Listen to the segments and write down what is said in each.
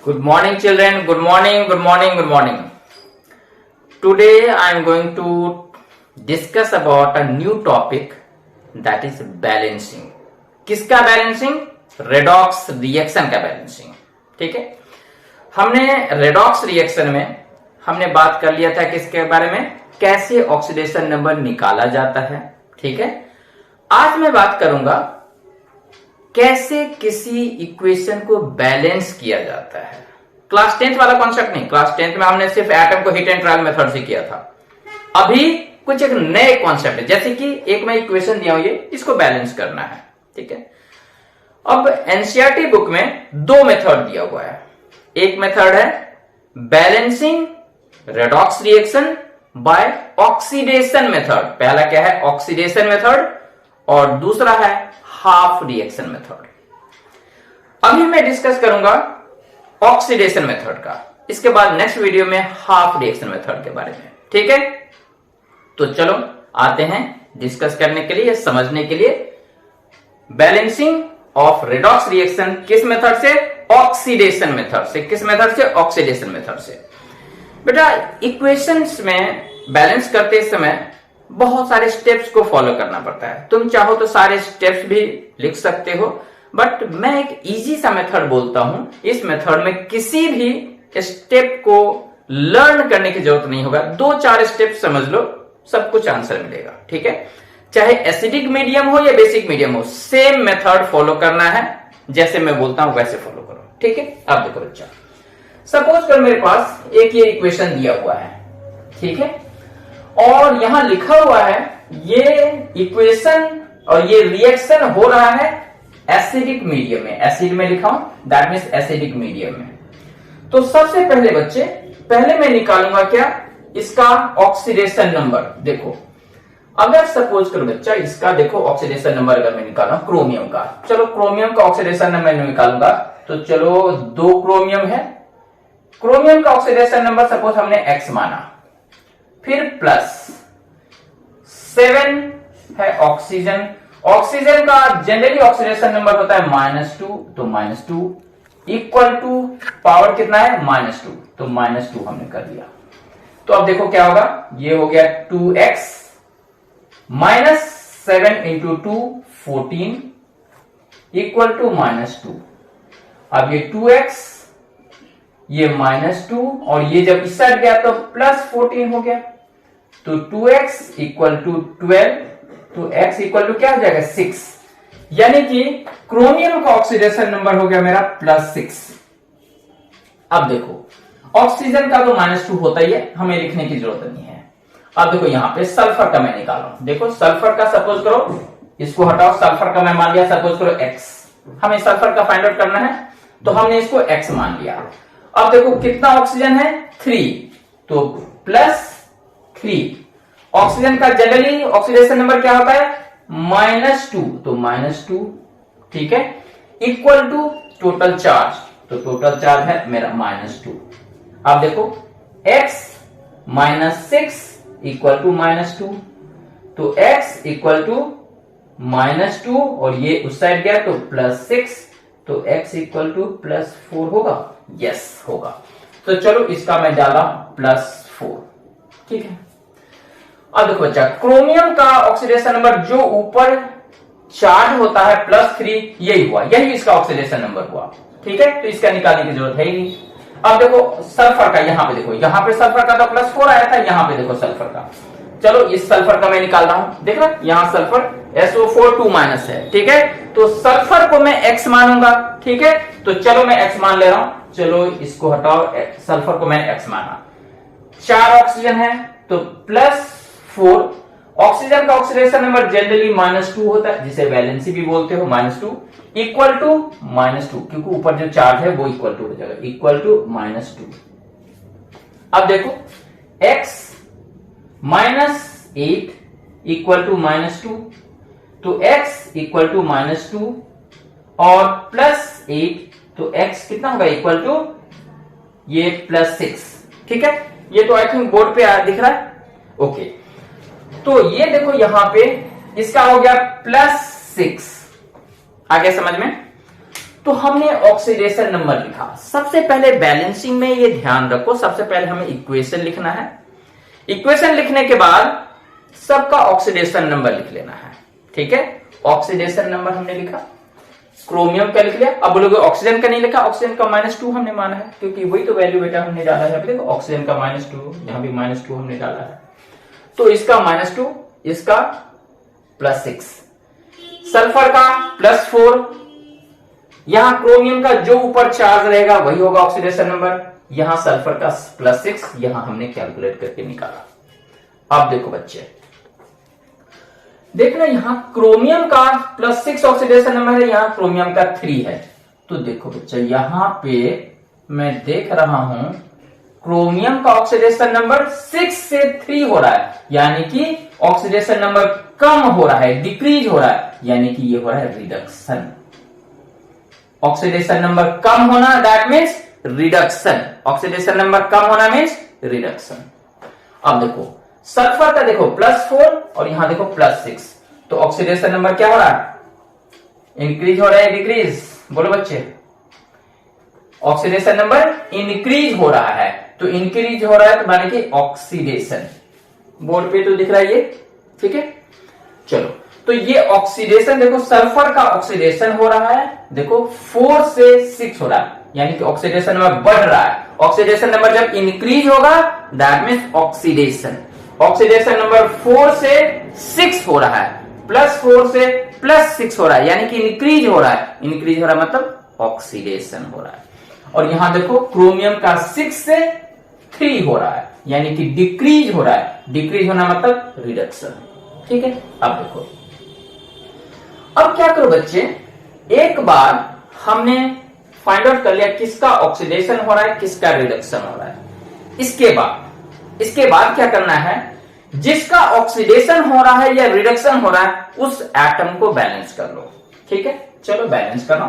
Good morning, children. Good morning, good morning, good morning. Today I am going to discuss about a new topic that is balancing. किसका balancing? Redox reaction का balancing. ठीक है, हमने redox reaction में हमने बात कर लिया था किसके बारे में, कैसे ऑक्सीडेशन नंबर निकाला जाता है. ठीक है, आज मैं बात करूंगा कैसे किसी इक्वेशन को बैलेंस किया जाता है. क्लास 10th वाला कॉन्सेप्ट नहीं, क्लास 10th में हमने सिर्फ एटम को हिट एंड ट्रायल मेथड से किया था. अभी कुछ एक नए कॉन्सेप्ट है, जैसे कि एक मैं इक्वेशन दिया हूं, ये इसको बैलेंस करना है. ठीक है, अब एनसीईआरटी बुक में दो मेथड दिया हुआ है. एक मेथड है balancing redox reaction by oxidation method. पहला क्या है, ऑक्सीडेशन मेथड, और दूसरा है हाफ रिएक्शन मेथड. अभी मैं डिस्कस करूंगा ऑक्सीडेशन मेथड का, इसके बाद नेक्स्ट वीडियो में हाफ रिएक्शन मेथड के बारे में. ठीक है, तो चलो आते हैं डिस्कस करने के लिए, समझने के लिए. बैलेंसिंग ऑफ रेडॉक्स रिएक्शन किस मेथड से? ऑक्सीडेशन मेथड से. किस मेथड से? ऑक्सीडेशन मेथड से. बेटा इक्वेशंस में बैलेंस करते समय बहुत सारे स्टेप्स को फॉलो करना पड़ता है. तुम चाहो तो सारे स्टेप्स भी लिख सकते हो, बट मैं एक इजी सा मेथड बोलता हूं. इस मेथड में किसी भी स्टेप को लर्न करने की जरूरत नहीं होगा. 2-4 स्टेप समझ लो, सब कुछ आंसर मिलेगा. ठीक है, चाहे एसिडिक मीडियम हो या बेसिक मीडियम हो, सेम मेथड फॉलो करना है. जैसे मैं बोलता हूं वैसे फॉलो करो. ठीक है, अब देखो बच्चा, सपोज कर मेरे पास एक ये इक्वेशन दिया हुआ है. ठीक है, और यहां लिखा हुआ है ये इक्वेशन और ये रिएक्शन हो रहा है एसिडिक मीडियम में. एसिड में लिखा हूं, दैट मीन्स एसिडिक मीडियम में. तो सबसे पहले बच्चे, पहले मैं निकालूंगा क्या, इसका ऑक्सीडेशन नंबर. देखो अगर सपोज करो बच्चा, इसका देखो ऑक्सीडेशन नंबर अगर मैं निकालूं क्रोमियम का, चलो क्रोमियम का ऑक्सीडेशन नंबर मैं निकालूंगा. तो चलो 2 क्रोमियम है. क्रोमियम का ऑक्सीडेशन नंबर सपोज हमने x माना, फिर प्लस 7 है ऑक्सीजन. ऑक्सीजन का जनरली ऑक्सीडेशन नंबर होता है -2, तो -2 इक्वल टू पावर कितना है, -2, तो -2 हमने कर दिया. तो अब देखो क्या होगा, ये हो गया 2x -7 इंटू 2 14 इक्वल टू -2. अब ये 2x, ये -2, और ये जब इस साइड गया तो +14 हो गया. तो 2x इक्वल टू 12, तो x इक्वल टू क्या हो जाएगा, 6. यानी कि क्रोमियम का ऑक्सीडेशन नंबर हो गया मेरा +6. अब देखो ऑक्सीजन का तो -2 होता ही है, हमें लिखने की जरूरत नहीं है. अब देखो यहां पे सल्फर का मैं निकाल रहा हूं. देखो सल्फर का सपोज करो, इसको हटाओ, सल्फर का मैं मान लिया सपोज करो x. हमें सल्फर का फाइंड आउट करना है, तो हमने इसको x मान लिया. अब देखो कितना ऑक्सीजन है, 3, तो +3. ऑक्सीजन का जनरली ऑक्सीडेशन नंबर क्या होता है, -2, तो -2. ठीक है, इक्वल टू टोटल चार्ज, तो टोटल चार्ज है मेरा -2. अब देखो x -6 इक्वल टू -2, तो x इक्वल टू -2, और ये उस साइड गया तो +6, तो x इक्वल टू +4 होगा. यस होगा. तो चलो इसका मैं डाला +4. ठीक है, अब देखो बच्चा, क्रोमियम का ऑक्सीडेशन नंबर जो ऊपर चार्ज होता है +3, यही हुआ, यही इसका ऑक्सीडेशन नंबर हुआ. ठीक है, तो इसका निकालने की जरूरत है ही नहीं. अब देखो सल्फर का, यहां पे देखो, यहां पे सल्फर का तो +4 आया था, यहां पे देखो सल्फर का. चलो इस सल्फर का मैं निकाल रहा हूं. देख रहा, यहां सल्फर SO4 2- है. ठीक है, तो सल्फर को मैं x मानूंगा. ठीक है, तो चलो मैं x मान ले रहा हूं. चलो इसको हटाओ, सल्फर को मैंने x माना. 4 ऑक्सीजन है, तो +4. ऑक्सीजन का ऑक्सीडेशन नंबर जनरली -2 होता है, जिसे वैलेंसी भी बोलते हो, -2 इक्वल टू -2, क्योंकि ऊपर जो चार्ज है वो इक्वल टू हो जाएगा, इक्वल टू -2. अब देखो x -8 इक्वल टू -2, तो x इक्वल टू -2 और +8, तो x कितना होगा, इक्वल टू ये +6. ठीक है, ये तो आई थिंक बोर्ड पे दिख रहा है. ओके, तो ये देखो यहां पे इसका हो गया +6. आ गया समझ में. तो हमने ऑक्सीडेशन नंबर लिखा। सबसे पहले बैलेंसिंग में ये ध्यान रखो, सबसे पहले हमें इक्वेशन लिखना है। इक्वेशन लिखने के बाद सबका ऑक्सीडेशन नंबर लिख लेना है। ठीक है, ऑक्सीडेशन नंबर हमने लिखा, क्रोमियम का लिख लिया। अब बोलोगे ऑक्सीजन का नहीं लिखा, ऑक्सीजन का -2 हमने माना है, क्योंकि वही तो वैल्यू बेटा हमने डाला है। देखो ऑक्सीजन का -2, यहां भी -2 हमने डाला है, तो इसका -2, इसका +6, सल्फर का +4, यहां क्रोमियम का जो ऊपर चार्ज रहेगा वही होगा ऑक्सीडेशन नंबर, यहां सल्फर का +6, यहां हमने कैलकुलेट करके निकाला। अब देखो बच्चे, देखना यहां क्रोमियम का +6 ऑक्सीडेशन नंबर है, यहां क्रोमियम का 3 है। तो देखो बच्चा, यहां पे मैं देख रहा हूं क्रोमियम का ऑक्सीडेशन नंबर 6 से 3 हो रहा है, यानी कि ऑक्सीडेशन नंबर कम हो रहा है, डिक्रीज हो रहा है, यानी कि ये हो रहा है रिडक्शन। ऑक्सीडेशन नंबर कम होना that means reduction, oxidation number कम होना मीन्स रिडक्शन। अब देखो सल्फर का देखो +4 और यहां देखो +6, तो ऑक्सीडेशन नंबर क्या हो रहा है, इंक्रीज हो रहा है डिक्रीज, बोलो बच्चे। ऑक्सीडेशन नंबर इंक्रीज हो रहा है, तो इंक्रीज हो रहा है तो माने कि ऑक्सीडेशन, बोर्ड पे तो दिख रहा है ये। ठीक है, चलो, तो ये ऑक्सीडेशन देखो, सल्फर का ऑक्सीडेशन हो रहा है, देखो 4 से 6 हो रहा है, यानी कि ऑक्सीडेशन नंबर बढ़ रहा है। ऑक्सीडेशन नंबर जब इंक्रीज होगा that means oxidation. Oxidation number 4 से 6 हो रहा है, +4 से +6 हो रहा है, यानी कि इंक्रीज हो रहा है। इंक्रीज हो रहा है मतलब ऑक्सीडेशन हो रहा है। और यहां देखो क्रोमियम का 6 से 3 हो रहा है, यानी कि डिक्रीज हो रहा है। डिक्रीज होना मतलब रिडक्शन। ठीक है, अब देखो, अब क्या करो बच्चे, एक बार हमने फाइंड आउट कर लिया किसका ऑक्सीडेशन हो रहा है, किसका रिडक्शन हो रहा है। इसके बाद क्या करना है, जिसका ऑक्सीडेशन हो रहा है या रिडक्शन हो रहा है उस एटम को बैलेंस कर लो। ठीक है, चलो बैलेंस करो।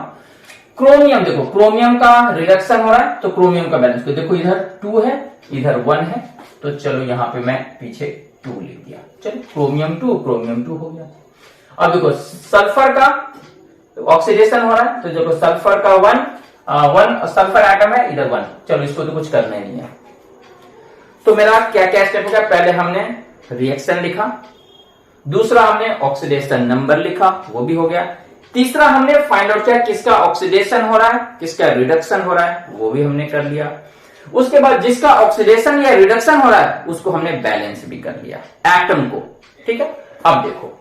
क्रोमियम देखो, क्रोमियम का रिडक्शन हो रहा है, तो क्रोमियम का बैलेंस करो। देखो इधर 2 है, इधर 1 है, तो चलो यहां पे मैं पीछे 2 लिख दिया। चलो क्रोमियम 2 हो गया। अब देखो सल्फर का ऑक्सीडेशन हो रहा है, तो देखो सल्फर का 1 सल्फर एटम है, इधर 1। चलो इसको तो कुछ करना ही नहीं है। तो मेरा क्या क्या स्टेप होगा, पहले हमने रिएक्शन लिखा, दूसरा हमने ऑक्सीडेशन नंबर लिखा, वो भी हो गया। तीसरा हमने फाइंड आउट किया किसका ऑक्सीडेशन हो रहा है, किसका रिडक्शन हो रहा है, वो भी हमने कर लिया। उसके बाद जिसका ऑक्सीडेशन या रिडक्शन हो रहा है उसको हमने बैलेंस भी कर लिया, एटम को। ठीक है, अब देखो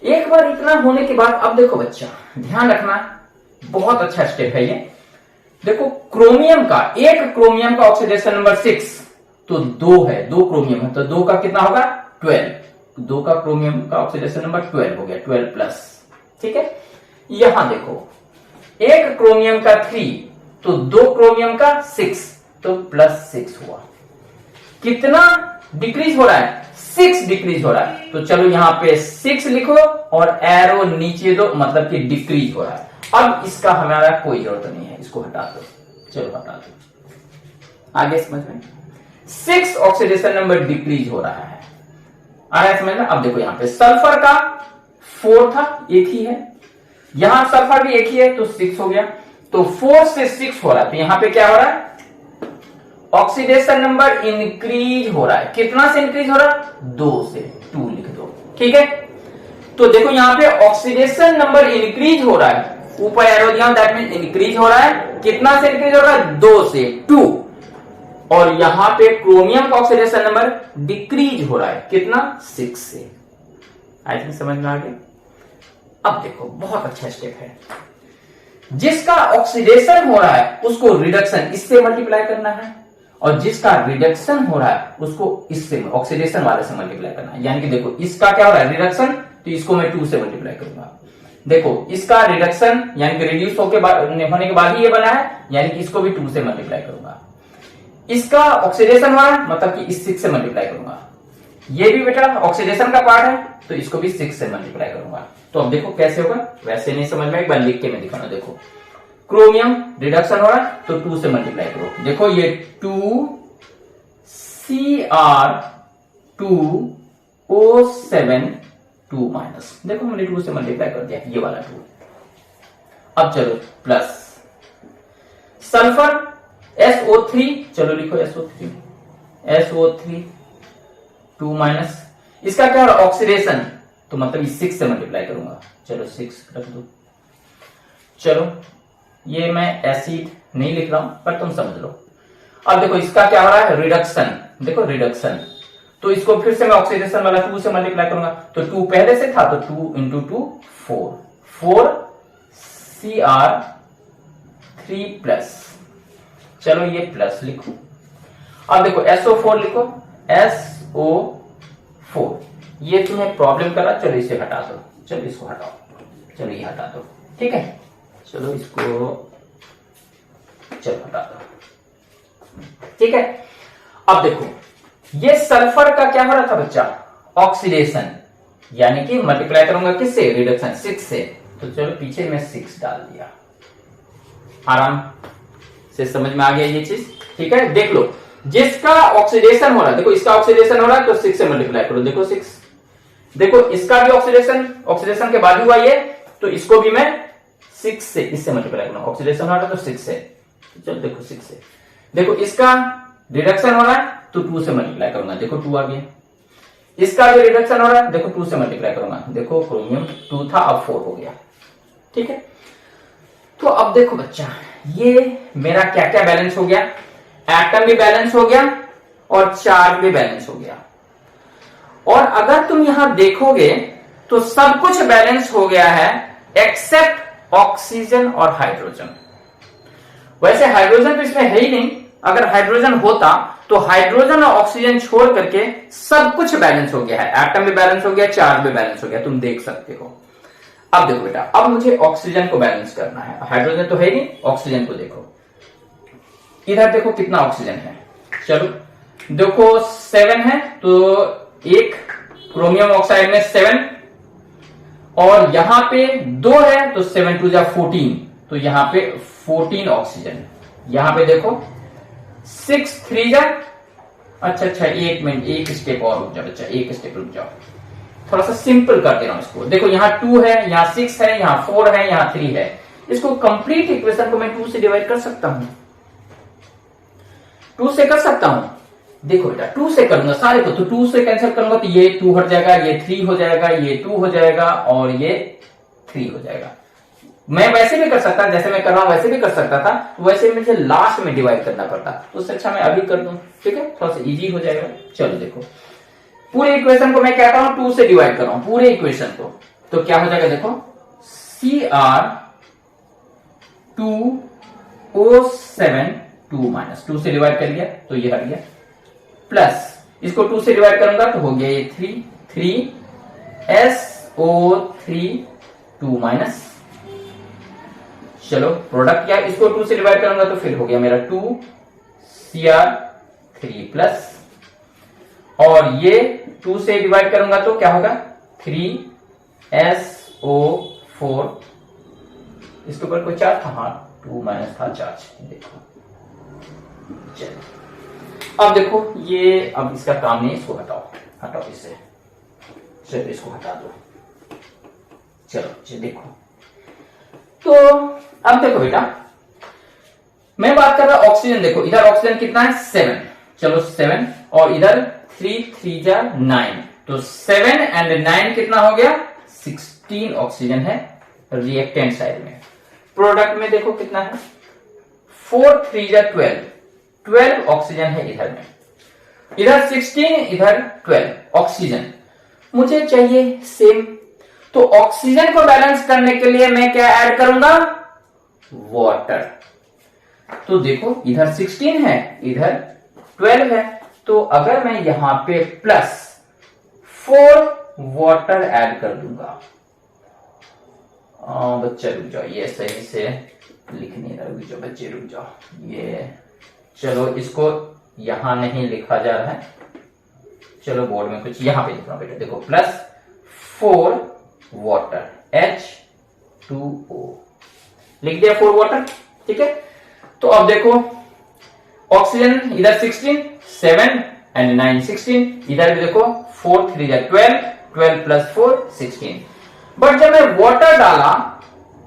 एक बार इतना होने के बाद, अब देखो बच्चा ध्यान रखना, बहुत अच्छा स्टेप है ये। देखो क्रोमियम का, एक क्रोमियम का ऑक्सीडेशन नंबर 6, तो 2 है, 2 क्रोमियम है, तो 2 का कितना होगा 12, 2 का क्रोमियम का ऑक्सीडेशन नंबर 12 हो गया, 12+। ठीक है, यहां देखो एक क्रोमियम का 3, तो 2 क्रोमियम का 6, तो +6 हुआ। कितना डिक्रीज हो रहा है, 6 डिक्रीज हो रहा है, तो चलो यहां पे 6 लिखो और एरो नीचे दो, मतलब कि डिक्रीज हो रहा है। अब इसका हमारा कोई जरूरत नहीं है, इसको हटा दो। चलो हटा दो, आगे समझ में। 6 ऑक्सीडेशन नंबर डिक्रीज हो रहा है, आ रहा है समझ में। अब देखो यहां पे सल्फर का 4 था, एक ही है, यहां सल्फर भी एक ही है, तो 6 हो गया। तो 4 से 6 हो रहा है, तो यहां पे क्या हो रहा है, ऑक्सीडेशन नंबर इंक्रीज हो रहा है। कितना से इंक्रीज हो रहा है, 2 से, 2 लिख दो। ठीक है, तो देखो यहां पे ऑक्सीडेशन नंबर इंक्रीज हो रहा है, ऊपर एरो दिया दैट मीन इंक्रीज हो रहा है। कितना से इंक्रीज हो रहा है, 2 से, 2। और यहां पे क्रोमियम का ऑक्सीडेशन नंबर डिक्रीज हो रहा है, कितना, 6 से। आई थिंक समझ में आ गया। अब देखो बहुत अच्छा स्टेप है, जिसका ऑक्सीडेशन हो रहा है उसको रिडक्शन इससे मल्टीप्लाई करना है, और जिसका रिडक्शन हो रहा है उसको इससे, ऑक्सीडेशन वाले से मल्टीप्लाई करना है। यानी कि देखो इसका क्या हो रहा है रिडक्शन, तो इसको मैं 2 से मल्टीप्लाई करूंगा। देखो इसका रिडक्शन यानी कि रिड्यूस होने के बाद ही ये बना है, यानी कि इसको भी 2 से मल्टीप्लाई करूंगा। इसका ऑक्सीडेशन हुआ है, मतलब कि इस 6 से मल्टीप्लाई करूंगा। ये भी बेटा ऑक्सीडेशन का पार्ट है, तो इसको भी 6 से मल्टीप्लाई करूंगा। तो अब देखो कैसे होगा, वैसे नहीं समझ में, एक बार लिख के मैं दिखाऊंगा। देखो क्रोमियम रिडक्शन हो रहा है, तो 2 से मल्टीप्लाई करो। देखो ये 2 Cr2O7 2 माइनस, देखो हमने 2 से मल्टीप्लाई कर दिया, ये वाला 2। अब चलो प्लस सल्फर SO3, चलो लिखो SO3 2 माइनस, इसका क्या होगा ऑक्सीडेशन, तो मतलब इस 6 से मल्टीप्लाई करूंगा, चलो 6 रख दो। चलो ये मैं एसिड नहीं लिख रहा हूं पर तुम समझ लो। अब देखो इसका क्या हो रहा है रिडक्शन, देखो रिडक्शन, तो इसको फिर से मैं ऑक्सीडेशन वाला 2 से मल्टीप्लाई करूंगा, तो 2 पहले से था तो 2 इंटू 2 4 Cr3 प्लस, चलो ये प्लस लिखो। अब देखो SO4 लिखो, SO4, ये तुम्हें प्रॉब्लम कर रहा, चलो इसे हटा दो, चलो इसको हटाओ, चलो ये हटा दो, ठीक है, चलो इसको चलो हटा दो, ठीक है। अब देखो ये सल्फर का क्या हो रहा था बच्चा, ऑक्सीडेशन, यानी कि मल्टीप्लाई करूंगा किससे, रिडक्शन 6 से, तो चलो पीछे में 6 डाल दिया, आराम से समझ में आ गया ये चीज, ठीक है। देख लो जिसका ऑक्सीडेशन हो रहा है, देखो इसका ऑक्सीडेशन हो रहा है तो 6 से मल्टीप्लाई करो, देखो 6, देखो इसका भी ऑक्सीडेशन के बाद हुआ ये, तो इसको भी मैं 6 से इससे मल्टीप्लाई करूंगा, ऑक्सीडेशन हो रहा है तो 6 से, चलो देखो 6 से, देखो इसका रिडक्शन हो रहा है तो 2 से मल्टीप्लाई करूंगा, देखो 2 आ गया, इसका भी रिडक्शन हो रहा है, देखो 2 से मल्टीप्लाई करूंगा, देखो क्रोमियम 2 था अब 4 हो गया, ठीक है। तो अब देखो बच्चा ये मेरा क्या क्या बैलेंस हो गया, एटम भी बैलेंस हो गया और चार्ज भी बैलेंस हो गया, और अगर तुम यहां देखोगे तो सब कुछ बैलेंस हो गया है एक्सेप्ट ऑक्सीजन और हाइड्रोजन। वैसे हाइड्रोजन तो इसमें है ही नहीं, अगर हाइड्रोजन होता तो हाइड्रोजन और ऑक्सीजन छोड़ करके सब कुछ बैलेंस हो गया है, एटम भी बैलेंस हो गया, चार्ज भी बैलेंस हो गया, तुम देख सकते हो। अब देखो बेटा, अब मुझे ऑक्सीजन को बैलेंस करना है, हाइड्रोजन तो है ही नहीं, ऑक्सीजन को देखो, इधर देखो कितना ऑक्सीजन है, चलो देखो 7 है, तो एक क्रोमियम ऑक्साइड में 7, और यहां पे 2 है तो 7 2 जा 14, तो यहां पे 14 ऑक्सीजन, यहां पे देखो 6 3 जा, अच्छा एक मिनट, एक स्टेप और रुक जाओ बच्चा, एक स्टेप रुक जाओ, थोड़ा सा सिंपल कर दे रहा हूं इसको, देखो यहां 2 है, यहां 6 है, यहां 4 है, यहां 3 है, इसको कंप्लीट इक्वेशन को मैं 2 से डिवाइड कर सकता हूं, 2 से कर सकता हूं, देखो बेटा 2 से करूंगा सारे को, तो 2 से कैंसिल करूंगा तो ये 2 हट जाएगा, ये 3 हो जाएगा, ये 2 हो जाएगा और ये 3 हो जाएगा। मैं वैसे भी कर सकता, जैसे मैं कर रहा हूं वैसे भी कर सकता था, तो वैसे मुझे लास्ट में डिवाइड करना पड़ता, तो उससे अच्छा मैं अभी कर दूं, ठीक है, थोड़ा सा इजी हो जाएगा। चलो देखो पूरे इक्वेशन को मैं क्या कर रहा हूं, 2 से डिवाइड कर रहा हूं पूरे इक्वेशन को, तो क्या हो जाएगा देखो Cr2O7 2 माइनस 2 से डिवाइड कर लिया तो ये हट गया, प्लस इसको 2 से डिवाइड करूंगा तो हो गया ये 3 SO3 2 माइनस, चलो प्रोडक्ट क्या, इसको 2 से डिवाइड करूंगा तो फिर हो गया मेरा 2 Cr3 प्लस, और ये 2 से डिवाइड करूंगा तो क्या होगा 3 SO4, इसके ऊपर कोई चार्ज था, हाँ 2 माइनस था चार्ज, देखो चलो अब देखो ये, अब इसका काम नहीं, इसको हटाओ इसे, चलो इसको हटा दो, चलो देखो, तो अब देखो बेटा मैं बात कर रहा ऑक्सीजन, देखो इधर ऑक्सीजन कितना है 7, चलो 7, और इधर 3 3 जा 9, तो 7 एंड 9 कितना हो गया 16 ऑक्सीजन है रिएक्टेंट साइड में, प्रोडक्ट में देखो कितना है 4 3 जा 12 ऑक्सीजन है इधर में, इधर 16 इधर 12 ऑक्सीजन, मुझे चाहिए सेम, तो ऑक्सीजन को बैलेंस करने के लिए मैं क्या ऐड करूंगा, वाटर, तो देखो इधर 16 है इधर 12 है, तो अगर मैं यहां पे प्लस 4 वाटर ऐड कर दूंगा, बच्चे रुक जाओ, ये सही से लिख नहीं रहा, रुक जाओ बच्चे रुक जाओ, ये चलो इसको यहां नहीं लिखा जा रहा है, चलो बोर्ड में कुछ यहां पे लिख रहा हूं बेटा, देखो प्लस 4 वाटर H2O लिख दिया, 4 वाटर, ठीक है। तो अब देखो ऑक्सीजन इधर 16 7 एंड 9 16, इधर भी देखो 4 3 12 12 प्लस 4 16, बट जब मैं वाटर डाला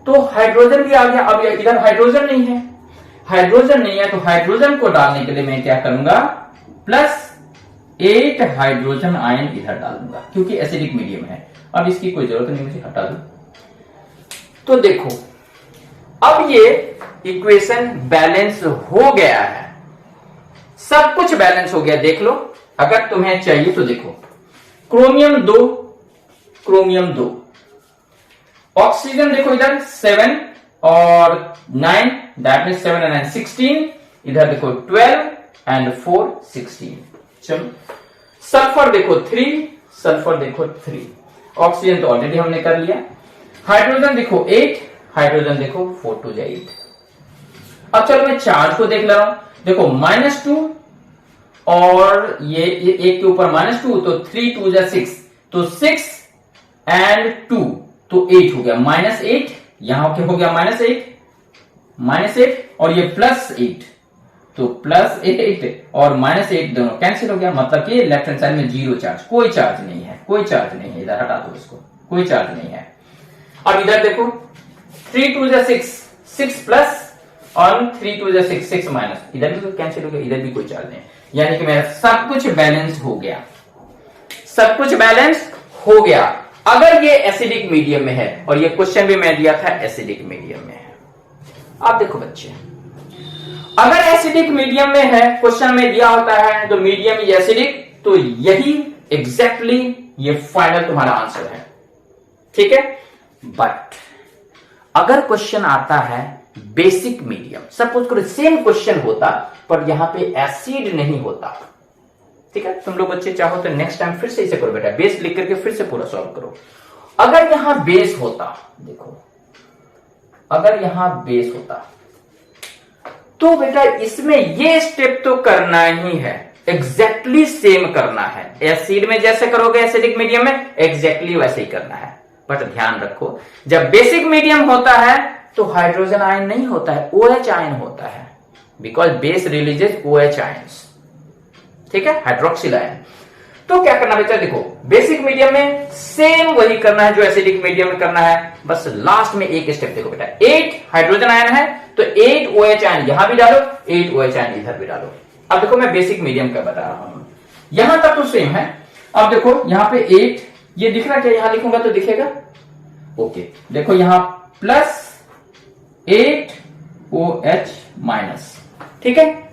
तो हाइड्रोजन भी आ गया। अब इधर हाइड्रोजन नहीं है, हाइड्रोजन नहीं है, तो हाइड्रोजन को डालने के लिए मैं क्या करूंगा, +8 हाइड्रोजन आयन इधर डाल दूंगा, क्योंकि एसिडिक मीडियम है। अब इसकी कोई जरूरत नहीं, मुझे हटा दूं। तो देखो अब ये इक्वेशन बैलेंस हो गया है, सब कुछ बैलेंस हो गया। देख लो, अगर तुम्हें चाहिए तो देखो, क्रोमियम 2, क्रोमियम 2, ऑक्सीजन देखो इधर 7 और 9, दैट मीन 7 और 9 16, इधर देखो 12 एंड 4 16। चलो, सल्फर देखो 3, सल्फर देखो 3, ऑक्सीजन तो ऑलरेडी हमने कर लिया। हाइड्रोजन देखो 8, हाइड्रोजन देखो 4 2 8। अब चलो मैं चार्ज को देख ले रहा हूं, देखो -2 और ये एक के ऊपर -2, तो 3 2 6, तो 6 एंड 2 तो 8 हो गया, -8, यहां क्या हो गया, -8 और ये +8, तो +8 और -8 दोनों कैंसिल हो गया, मतलब कि लेफ्ट हैंड साइड में 0 चार्ज, कोई चार्ज नहीं है, कोई चार्ज नहीं है, इधर हटा दो इसको, कोई चार्ज नहीं है। अब इधर देखो 3 2 6, 6 प्लस और 3 2 6, 6 माइनस, इधर भी तो कैंसिल हो गया, इधर भी कोई चार्ज नहीं, यानी कि मेरा सब कुछ बैलेंस हो गया, सब कुछ बैलेंस हो गया। अगर ये एसिडिक मीडियम में है, और ये क्वेश्चन भी मैं दिया था एसिडिक मीडियम में है। अब देखो बच्चे, अगर एसिडिक मीडियम में है, क्वेश्चन में दिया होता है तो मीडियम इज एसिडिक, तो यही एग्जैक्टली ये फाइनल तुम्हारा आंसर है, ठीक है। बट अगर क्वेश्चन आता है बेसिक मीडियम, सपोज करो सेम क्वेश्चन होता पर यहां पे एसिड नहीं होता, ठीक है। तुम लोग बच्चे चाहो तो नेक्स्ट टाइम फिर से इसे करो बेटा, बेस लिख करके फिर से पूरा सॉल्व करो। अगर यहां बेस होता, देखो अगर यहां बेस होता तो बेटा इसमें ये स्टेप तो करना ही है, एग्जैक्टली सेम करना है, एसिड में जैसे करोगे एसिडिक मीडियम में एग्जैक्टली वैसे ही करना है। बट ध्यान रखो, जब बेसिक मीडियम होता है तो हाइड्रोजन आयन नहीं होता है, OH आयन होता है, because base releases OH ions, ठीक है, हाइड्रोक्सिल आयन। तो क्या करना बेटा, देखो बेसिक मीडियम में सेम वही करना है जो एसिडिक मीडियम में करना है, बस लास्ट में एक स्टेप देखो बेटा, 8 हाइड्रोजन आयन है तो 8 OH आयन यहां भी डालो, 8 OH आयन इधर भी डालो। अब देखो मैं बेसिक मीडियम का बता रहा हूं, यहां तक तो सेम है। अब देखो यहां पे 8, ये दिख रहा क्या, यहां लिखूंगा तो दिखेगा, ओके। देखो यहां +8 OH-, ठीक है।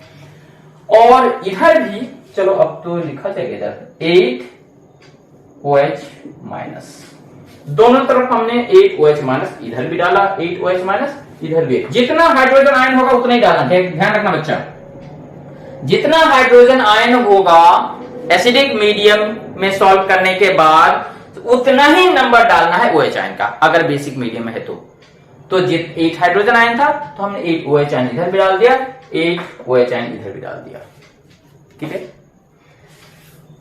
और इधर भी चलो, अब तो लिखा जाएगा इधर 8 OH-, दोनों तरफ हमने 8 OH-, इधर भी डाला 8 OH-, इधर भी। जितना हाइड्रोजन आयन होगा उतना ही डालना, ध्यान रखना बच्चा, जितना हाइड्रोजन आयन होगा एसिडिक मीडियम में सॉल्व करने के बाद उतना ही नंबर डालना है OH आयन का, अगर बेसिक मीडियम में है तो 8 हाइड्रोजन आयन था तो हमने 8 OH आयन इधर भी डाल दिया, 8 OH आयन इधर भी डाल दिया, ठीक है।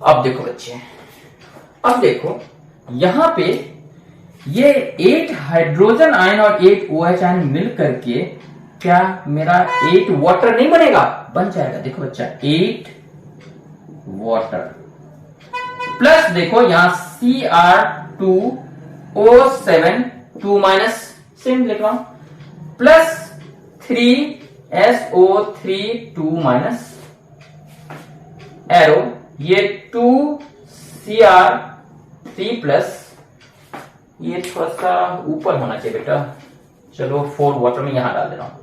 अब देखो बच्चे, अब देखो यहां पे ये 8 हाइड्रोजन आयन और 8 OH आयन मिल करके क्या मेरा 8 वाटर नहीं बनेगा, बन जाएगा। देखो बच्चा 8 वाटर प्लस देखो यहां Cr2O7 2- सेम लिख रहा हूं, प्लस 3SO3 2- एरो, ये 2Cr3 प्लस, ये थोड़ा सा ऊपर होना चाहिए बेटा, चलो 4 वाटर में यहां डाल दे रहा हूं,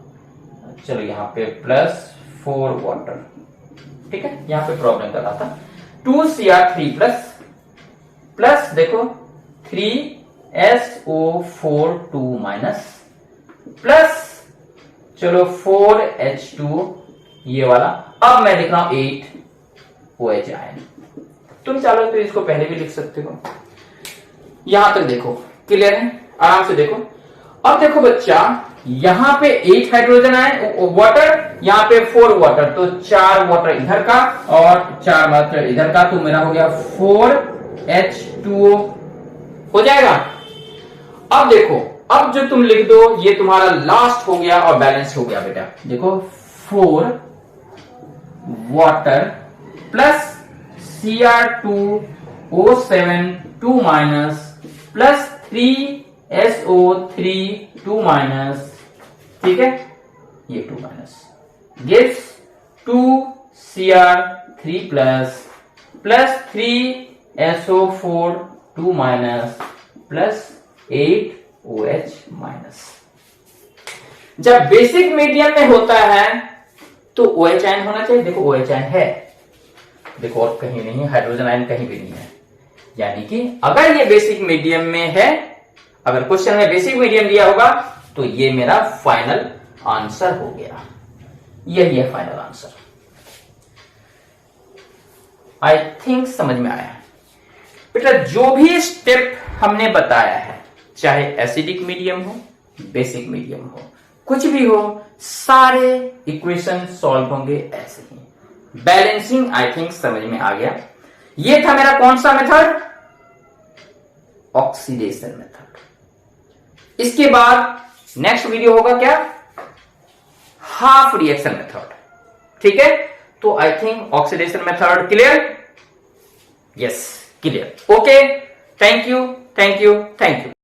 चलो यहां पे +4 वाटर, ठीक है। यहां पे प्रॉब्लम कर रहा था, 2Cr3 प्लस देखो 3SO4 2- प्लस चलो 4H2 ये वाला। अब मैं लिख रहा हूं 8 OH आयन, तुम चाहो तो इसको पहले भी लिख सकते हो। यहां तक देखो क्लियर है, आराम से देखो। अब देखो बच्चा, यहां पे 8 हाइड्रोजन आयन वाटर, यहां पे 4 वाटर, तो 4 वाटर इधर का और 4 वाटर इधर का, तो मेरा हो गया 4H2O हो जाएगा। अब देखो, अब जो तुम लिख दो ये तुम्हारा लास्ट हो गया और बैलेंस हो गया बेटा। देखो 4 water plus Cr2O7 2- plus SO3 2 minus, ठीक है, ये 2 minus gives 2Cr3 plus 3SO4 2 minus plus 8OH minus. जब बेसिक मीडियम में होता है तो OH आयन होना चाहिए। देखो OH आयन है, देखो और कहीं नहीं है, हाइड्रोजन आयन कहीं भी नहीं है। यानी कि अगर ये बेसिक मीडियम में है, अगर क्वेश्चन में बेसिक मीडियम दिया होगा तो ये मेरा फाइनल आंसर हो गया। यही है फाइनल आंसर। आई थिंक समझ में आया। बेटा जो भी स्टेप हमने बताया है, चाहे एसिडिक मीडियम हो, बेसिक मीडियम हो, कुछ भी हो, सारे इक्वेशन सॉल्व होंगे ऐसे ही। बैलेंसिंग आई थिंक समझ में आ गया। ये था मेरा कौन सा मेथड? Oxidation method. इसके बाद नेक्स्ट वीडियो होगा क्या? Half reaction method. ठीक है, तो I think oxidation method clear? Yes, clear. Okay, thank you, thank you, thank you.